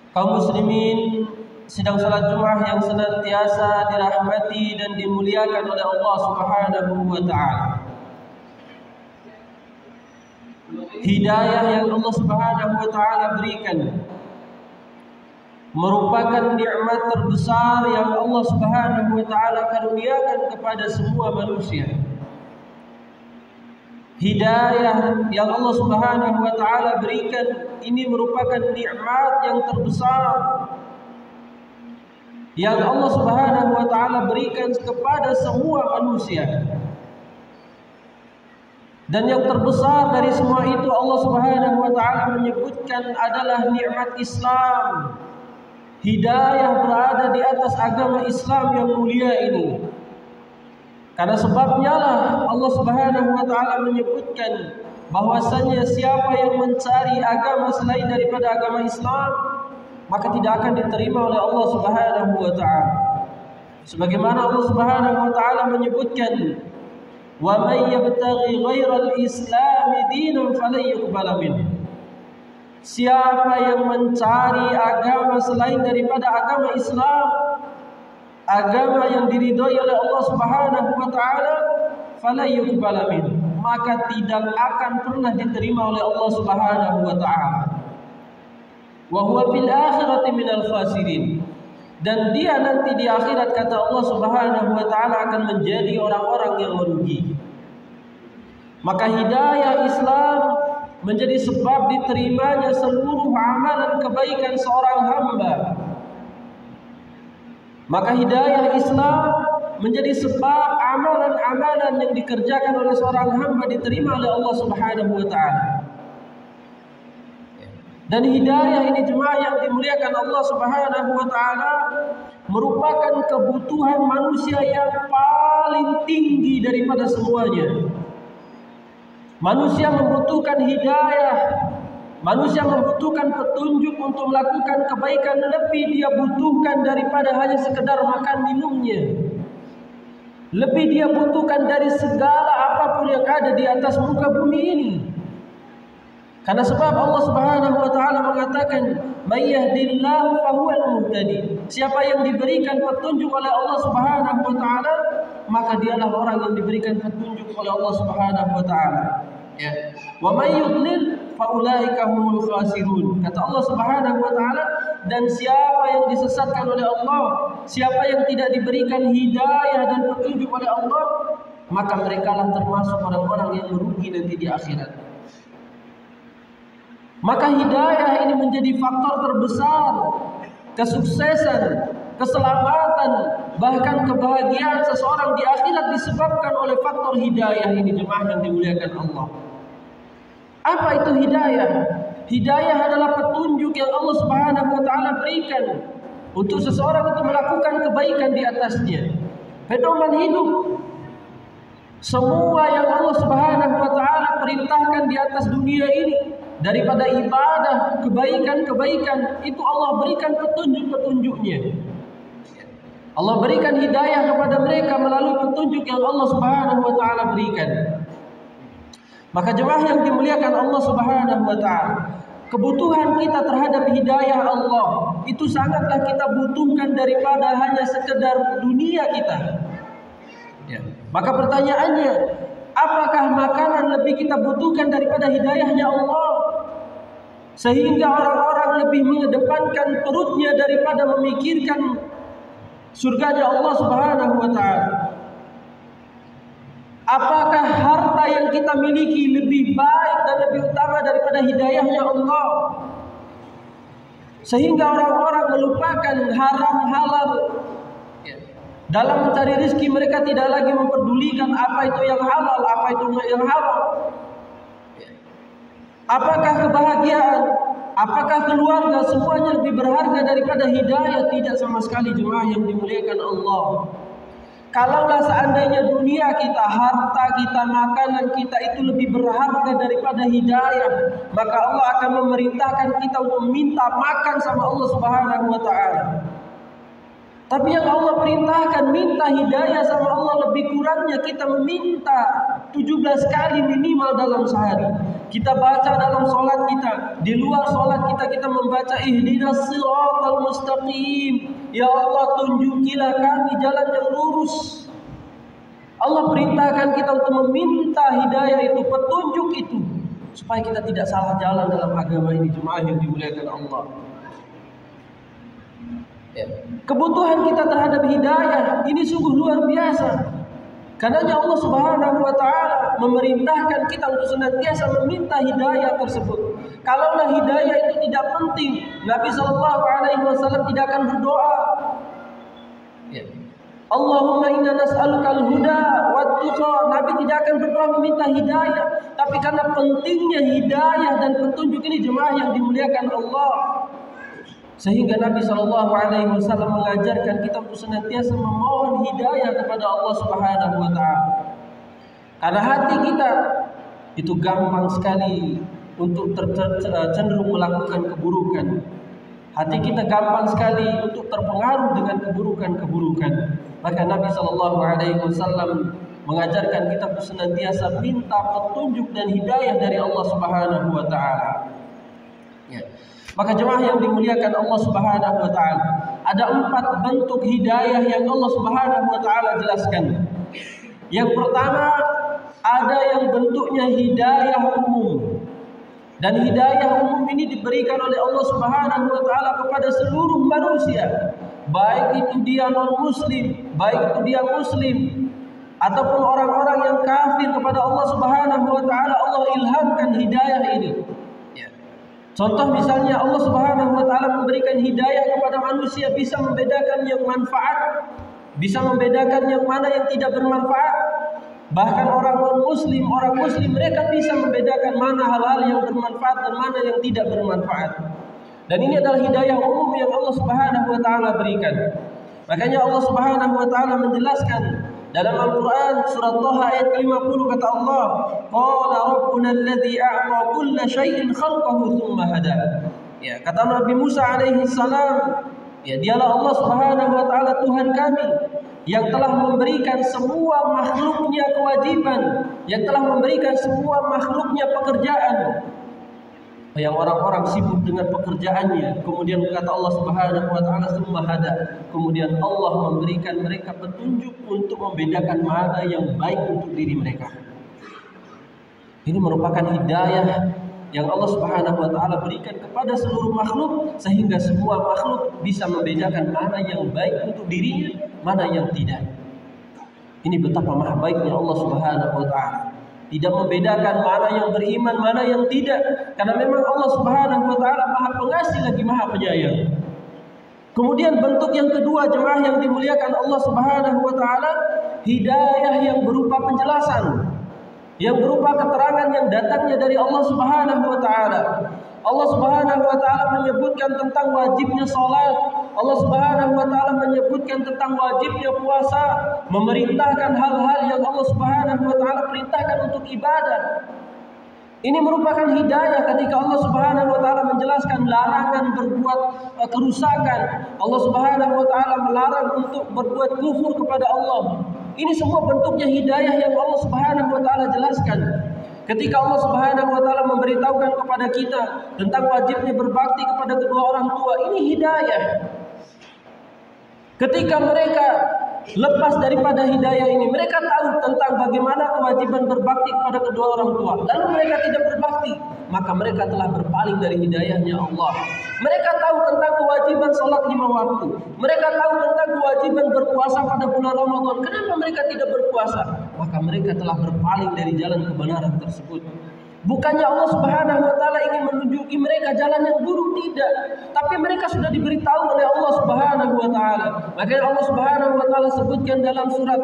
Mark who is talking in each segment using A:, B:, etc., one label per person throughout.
A: Kaum muslimin sidang salat Jumat yang senantiasa dirahmati dan dimuliakan oleh Allah Subhanahu wa taala. Hidayah yang Allah Subhanahu wa taala berikan merupakan nikmat terbesar yang Allah Subhanahu wa taala karuniakan kepada semua manusia. Hidayah yang Allah Subhanahu wa taala berikan ini merupakan nikmat yang terbesar yang Allah Subhanahu wa taala berikan kepada semua manusia. Dan yang terbesar dari semua itu Allah Subhanahu wa taala menyebutkan adalah nikmat Islam. Hidayah berada di atas agama Islam yang mulia ini. Karena sebabnya lah Allah Subhanahu wa taala menyebutkan bahwasanya siapa yang mencari agama selain daripada agama Islam maka tidak akan diterima oleh Allah Subhanahu wa taala. Sebagaimana Allah Subhanahu wa taala menyebutkan, "Wa may yabtaghi ghairal Islam dinan falan yuqbala minhu." Siapa yang mencari agama selain daripada agama Islam, agama yang diridhoi oleh Allah Subhanahu wa taala, fala yuqbala min, maka tidak akan pernah diterima oleh Allah Subhanahu wa taala. Wa huwa fil akhirati minal khasirin, dan dia nanti di akhirat kata Allah Subhanahu wa taala akan menjadi orang-orang yang merugi. Maka hidayah Islam menjadi sebab diterimanya seluruh amalan kebaikan seorang hamba. Maka hidayah Islam menjadi sebab amalan-amalan yang dikerjakan oleh seorang hamba diterima oleh Allah Subhanahu wa taala. Dan hidayah ini jemaah yang dimuliakan Allah Subhanahu wa taala merupakan kebutuhan manusia yang paling tinggi daripada semuanya. Manusia membutuhkan hidayah. Manusia membutuhkan petunjuk untuk melakukan kebaikan, lebih dia butuhkan daripada hanya sekedar makan minumnya. Lebih dia butuhkan dari segala apapun yang ada di atas muka bumi ini. Karena sebab Allah Subhanahu wa taala mengatakan, "May yahdillahu fahuwal muhtadi." Siapa yang diberikan petunjuk oleh Allah Subhanahu wa taala, maka dialah orang yang diberikan petunjuk oleh Allah Subhanahu wa taala. Ya. Wa may yudlil fa ulaika humul khasirun. Kata Allah Subhanahu wa taala, dan siapa yang disesatkan oleh Allah, siapa yang tidak diberikan hidayah dan petunjuk oleh Allah, maka merekalah termasuk orang-orang yang merugi nanti di akhirat. Maka hidayah ini menjadi faktor terbesar kesuksesan, keselamatan, bahkan kebahagiaan seseorang di akhirat disebabkan oleh faktor hidayah ini, jemaah yang dimuliakan Allah. Apa itu hidayah? Hidayah adalah petunjuk yang Allah Subhanahu wa taala berikan untuk seseorang untuk melakukan kebaikan di atasnya. Pedoman hidup. Semua yang Allah Subhanahu wa taala perintahkan di atas dunia ini, daripada ibadah, kebaikan-kebaikan, itu Allah berikan petunjuk-petunjuknya. Allah berikan hidayah kepada mereka melalui petunjuk yang Allah Subhanahu wa taala berikan. Maka jemaah yang dimuliakan Allah Subhanahu wa taala, kebutuhan kita terhadap hidayah Allah itu sangatlah kita butuhkan daripada hanya sekedar dunia kita. Ya. Maka pertanyaannya, apakah makanan lebih kita butuhkan daripada hidayahnya Allah? Sehingga orang-orang lebih mengedepankan perutnya daripada memikirkan surganya Allah Subhanahu wa taala. Apakah harta yang kita miliki lebih baik dan lebih utama daripada hidayahnya Allah? Sehingga orang-orang melupakan haram halal. Dalam mencari rezeki mereka tidak lagi memperdulikan apa itu yang halal, apa itu yang haram. Apakah kebahagiaan, apakah keluarga semuanya lebih berharga daripada hidayah? Tidak sama sekali, jemaah yang dimuliakan Allah. Kalaulah seandainya dunia kita, harta kita, makanan kita itu lebih berharga daripada hidayah, maka Allah akan memerintahkan kita untuk minta makan sama Allah Subhanahu wa taala. Tapi yang Allah perintahkan minta hidayah sama Allah, lebih kurangnya kita meminta 17 kali minimal dalam sehari. Kita baca dalam sholat kita, di luar sholat kita membaca ihdinas siratal mustaqim. Ya Allah, tunjukilah kami jalan yang lurus. Allah perintahkan kita untuk meminta hidayah itu, petunjuk itu, supaya kita tidak salah jalan dalam agama ini, jemaah yang dimuliakan Allah. Ya. Kebutuhan kita terhadap hidayah ini sungguh luar biasa. Karenanya Allah Subhanahu wa taala memerintahkan kita untuk senantiasa meminta hidayah tersebut. Kalaulah hidayah itu tidak penting, Nabi sallallahu alaihi wasallam tidak akan berdoa. Ya. Allahumma inna nas'alukal huda wat tuqa. Nabi tidak akan berdoa meminta hidayah, tapi karena pentingnya hidayah dan petunjuk ini, jemaah yang dimuliakan Allah, sehingga Nabi Shallallahu Alaihi Wasallam mengajarkan kita untuk senantiasa memohon hidayah kepada Allah Subhanahu Wa Taala. Karena hati kita itu gampang sekali untuk cenderung melakukan keburukan. Hati kita gampang sekali untuk terpengaruh dengan keburukan-keburukan. Maka Nabi Shallallahu Alaihi Wasallam mengajarkan kita untuk senantiasa minta petunjuk dan hidayah dari Allah Subhanahu Wa Taala. Ya. Maka jemaah yang dimuliakan Allah Subhanahu wa taala, ada 4 bentuk hidayah yang Allah Subhanahu wa taala jelaskan. Yang pertama, ada yang bentuknya hidayah umum. Dan hidayah umum ini diberikan oleh Allah Subhanahu wa taala kepada seluruh manusia, baik itu dia non-muslim, baik itu dia muslim, ataupun orang-orang yang kafir, kepada Allah Subhanahu wa taala Allah ilhamkan hidayah ini. Contoh misalnya Allah Subhanahu wa taala memberikan hidayah kepada manusia, bisa membedakan yang manfaat, bisa membedakan yang mana yang tidak bermanfaat. Bahkan orang non-muslim, orang muslim, mereka bisa membedakan mana hal-hal yang bermanfaat dan mana yang tidak bermanfaat. Dan ini adalah hidayah umum yang Allah Subhanahu wa taala berikan. Makanya Allah Subhanahu wa taala menjelaskan dalam Al-Quran surat Taha ayat ke-50, kata Allah, qala rabbuna alladhi a'ta kulla syai'in khalqahu thumma hada. Ya, kata Nabi Musa alaihi salam, ya, dialah Allah Subhanahu wa taala Tuhan kami yang telah memberikan semua makhluknya kewajiban, yang telah memberikan semua makhluknya pekerjaan. Yang orang-orang sibuk dengan pekerjaannya, kemudian kata Allah Subhanahu wa taala tsumma hada, kemudian Allah memberikan mereka petunjuk untuk membedakan mana yang baik untuk diri mereka. Ini merupakan hidayah yang Allah Subhanahu wa taala berikan kepada seluruh makhluk, sehingga semua makhluk bisa membedakan mana yang baik untuk dirinya, mana yang tidak. Ini betapa maha baiknya Allah Subhanahu wa taala. Tidak membedakan mana yang beriman, mana yang tidak. Karena memang Allah Subhanahu wa taala Maha Pengasih lagi Maha Penyayang. Kemudian bentuk yang kedua, jemaah yang dimuliakan Allah Subhanahu wa taala, hidayah yang berupa penjelasan, yang berupa keterangan yang datangnya dari Allah Subhanahu wa taala. Allah Subhanahu wa taala menyebutkan tentang wajibnya salat. Allah Subhanahu wa taala menyebutkan tentang wajibnya puasa, memerintahkan hal-hal yang Allah Subhanahu wa taala perintahkan untuk ibadah. Ini merupakan hidayah ketika Allah Subhanahu wa taala menjelaskan larangan berbuat kerusakan. Allah Subhanahu wa taala melarang untuk berbuat kufur kepada Allah. Ini semua bentuknya hidayah yang Allah Subhanahu wa taala jelaskan. Ketika Allah Subhanahu wa taala memberitahukan kepada kita tentang wajibnya berbakti kepada kedua orang tua, ini hidayah. Ketika mereka lepas daripada hidayah ini, mereka tahu tentang bagaimana kewajiban berbakti kepada kedua orang tua, lalu mereka tidak berbakti, maka mereka telah berpaling dari hidayahnya Allah. Mereka tahu tentang kewajiban salat 5 waktu, mereka tahu tentang kewajiban berpuasa pada bulan Ramadan. Kenapa mereka tidak berpuasa? Maka mereka telah berpaling dari jalan kebenaran tersebut. Bukannya Allah Subhanahu wa taala ingin menunjuki mereka jalan yang buruk, tidak, tapi mereka sudah diberitahu oleh Allah Subhanahu wa taala. Maka Allah Subhanahu wa taala sebutkan dalam surat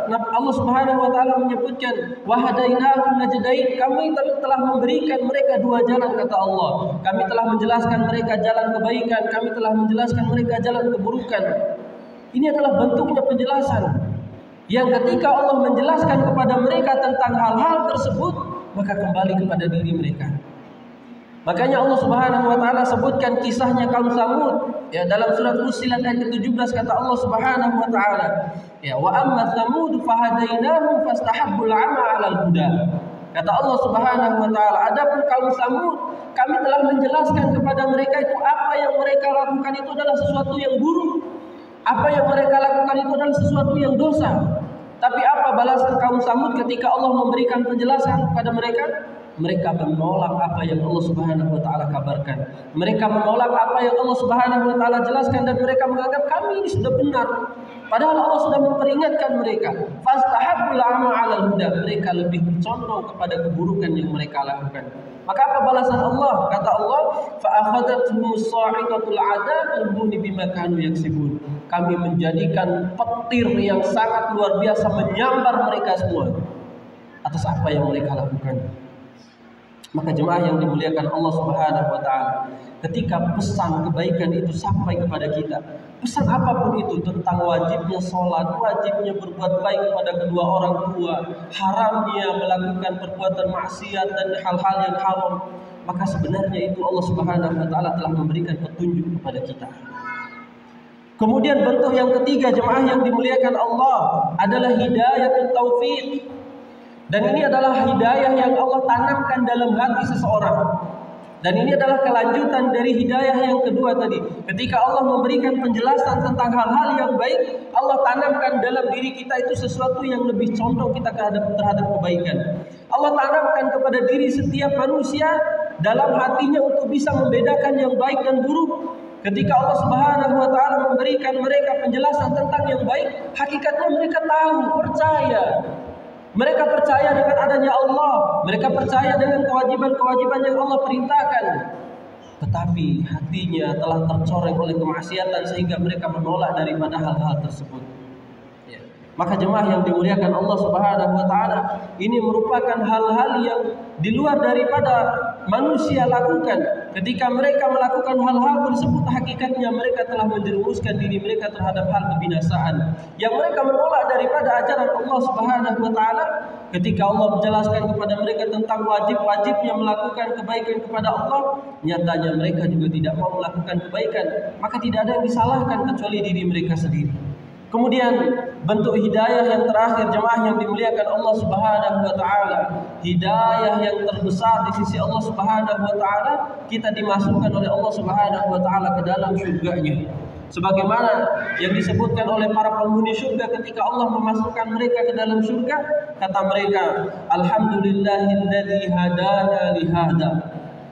A: Allah Subhanahu wa taala menyebutkan wa hadainahum najdain, kami telah memberikan mereka 2 jalan, kata Allah. Kami telah menjelaskan mereka jalan kebaikan, kami telah menjelaskan mereka jalan keburukan. Ini adalah bentuknya penjelasan yang ketika Allah menjelaskan kepada mereka tentang hal-hal tersebut, maka kembali kepada diri mereka. Makanya Allah Subhanahu wa taala sebutkan kisahnya kaum Tsamud, ya, dalam surat Fussilat ayat ke-17, kata Allah Subhanahu wa taala, ya, wa amma Tsamud fahadainahum fastahabbul 'ama 'alal huda. Kata Allah Subhanahu wa taala, adapun kaum Samud, kami telah menjelaskan kepada mereka itu apa yang mereka lakukan itu adalah sesuatu yang buruk. Apa yang mereka lakukan itu adalah sesuatu yang dosa. Tapi apa balasan kaum Samud ketika Allah memberikan penjelasan kepada mereka? Mereka menolak apa yang Allah Subhanahu wa taala kabarkan. Mereka menolak apa yang Allah Subhanahu wa taala jelaskan dan mereka menganggap kami ini sudah benar. Padahal Allah sudah memperingatkan mereka. Fastahabbul 'ama 'alal huda. Mereka lebih condong kepada keburukan yang mereka lakukan. Maka apa balasan Allah? Kata Allah, fa akhadhathumus sa'iqatul 'adzabul huni bima kanu yaksibun. Kami menjadikan petir yang sangat luar biasa menyambar mereka semua atas apa yang mereka lakukan. Maka jemaah yang dimuliakan Allah Subhanahu wa taala, ketika pesan kebaikan itu sampai kepada kita, pesan apapun itu tentang wajibnya sholat, wajibnya berbuat baik kepada kedua orang tua, haramnya melakukan perbuatan maksiat dan hal-hal yang haram, maka sebenarnya itu Allah Subhanahu wa taala telah memberikan petunjuk kepada kita. Kemudian bentuk yang ketiga jemaah yang dimuliakan Allah adalah hidayatut taufiq. Dan ini adalah hidayah yang Allah tanamkan dalam hati seseorang. Dan ini adalah kelanjutan dari hidayah yang kedua tadi. Ketika Allah memberikan penjelasan tentang hal-hal yang baik, Allah tanamkan dalam diri kita itu sesuatu yang lebih condong kita terhadap kebaikan. Allah tanamkan kepada diri setiap manusia dalam hatinya untuk bisa membedakan yang baik dan buruk. Ketika Allah Subhanahu wa taala memberikan mereka penjelasan tentang yang baik, hakikatnya mereka tahu, percaya. Mereka percaya dengan adanya Allah. Mereka percaya dengan kewajiban-kewajiban yang Allah perintahkan. Tetapi hatinya telah tercoreng oleh kemaksiatan sehingga mereka menolak daripada hal-hal tersebut. Ya. Maka jemaah yang dimuliakan Allah Subhanahu wa taala, ini merupakan hal-hal yang di luar daripada manusia lakukan. Ketika mereka melakukan hal-hal tersebut, hakikatnya mereka telah menjerumuskan diri mereka terhadap hal kebinasaan. Yang mereka menolak daripada ajaran Allah Subhanahu wa taala, ketika Allah menjelaskan kepada mereka tentang wajib-wajibnya melakukan kebaikan kepada Allah, nyatanya mereka juga tidak mau melakukan kebaikan. Maka tidak ada yang disalahkan kecuali diri mereka sendiri. Kemudian bentuk hidayah yang terakhir jemaah yang dimuliakan Allah Subhanahu wa taala, hidayah yang terbesar di sisi Allah Subhanahu wa taala, kita dimasukkan oleh Allah Subhanahu wa taala ke dalam surga-Nya. Sebagaimana yang disebutkan oleh para penghuni surga ketika Allah memasukkan mereka ke dalam surga, kata mereka, alhamdulillahilladzi hadana li hada.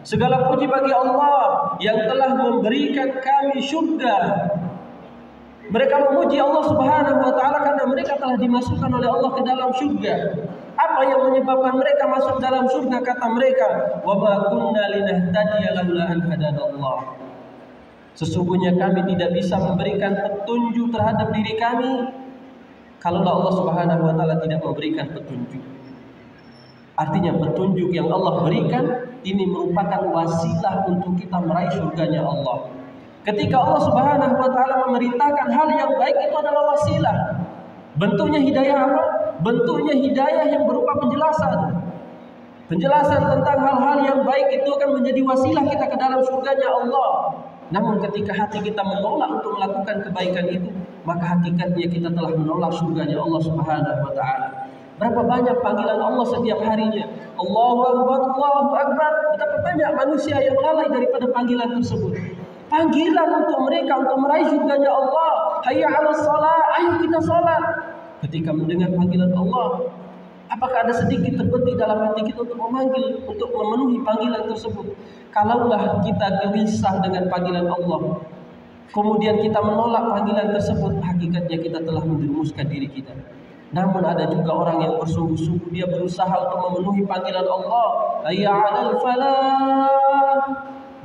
A: Segala puji bagi Allah yang telah memberikan kami surga. Mereka memuji Allah Subhanahu wa taala karena mereka telah dimasukkan oleh Allah ke dalam surga. Apa yang menyebabkan mereka masuk dalam surga? Kata mereka, wa ma kunna linahtadiya laula an hadanallah. Sesungguhnya kami tidak bisa memberikan petunjuk terhadap diri kami kalau Allah Subhanahu wa taala tidak memberikan petunjuk. Artinya petunjuk yang Allah berikan ini merupakan wasilah untuk kita meraih surganya Allah. Ketika Allah Subhanahu wa taala memerintahkan hal yang baik, itu adalah wasilah. Bentuknya hidayah apa? Bentuknya hidayah yang berupa penjelasan. Penjelasan tentang hal-hal yang baik itu akan menjadi wasilah kita ke dalam surganya Allah. Namun ketika hati kita menolak untuk melakukan kebaikan itu, maka hakikatnya kita telah menolak surganya Allah Subhanahu wa taala. Berapa banyak panggilan Allah setiap harinya? Allahu Akbar, Allahu Akbar. Betapa banyak manusia yang lalai daripada panggilan tersebut. Panggilan untuk mereka untuk meraih surganya Allah. Hayya 'alas shalah, ayo kita salat. Ketika mendengar panggilan Allah, apakah ada sedikit terbetik dalam hati kita untuk memanggil, untuk memenuhi panggilan tersebut? Kalaulah kita gelisah dengan panggilan Allah, kemudian kita menolak panggilan tersebut, hakikatnya kita telah menjerumuskan diri kita. Namun ada juga orang yang bersungguh-sungguh dia berusaha untuk memenuhi panggilan Allah. Hayya 'alal falah.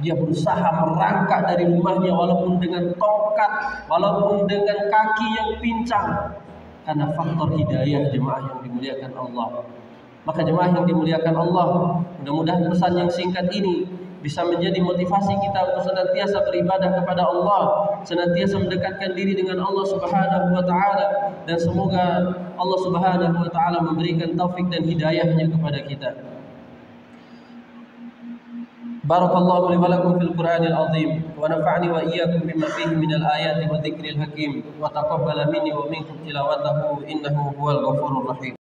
A: Dia berusaha merangkak dari rumahnya walaupun dengan tongkat, walaupun dengan kaki yang pincang. Karena faktor hidayah jemaah yang dimuliakan Allah. Maka jemaah yang dimuliakan Allah, mudah-mudahan pesan yang singkat ini bisa menjadi motivasi kita untuk senantiasa beribadah kepada Allah, senantiasa mendekatkan diri dengan Allah Subhanahu wa taala, dan semoga Allah Subhanahu wa taala memberikan taufik dan hidayahnya kepada kita. Barakallahu li wa lakum fil Qur'anil azim wa nafa'ani wa iyyakum bima fihi minal ayati wa dzikril hakim wa taqabbala minni wa minkum tilawatahu innahu huwal ghafurur rahim.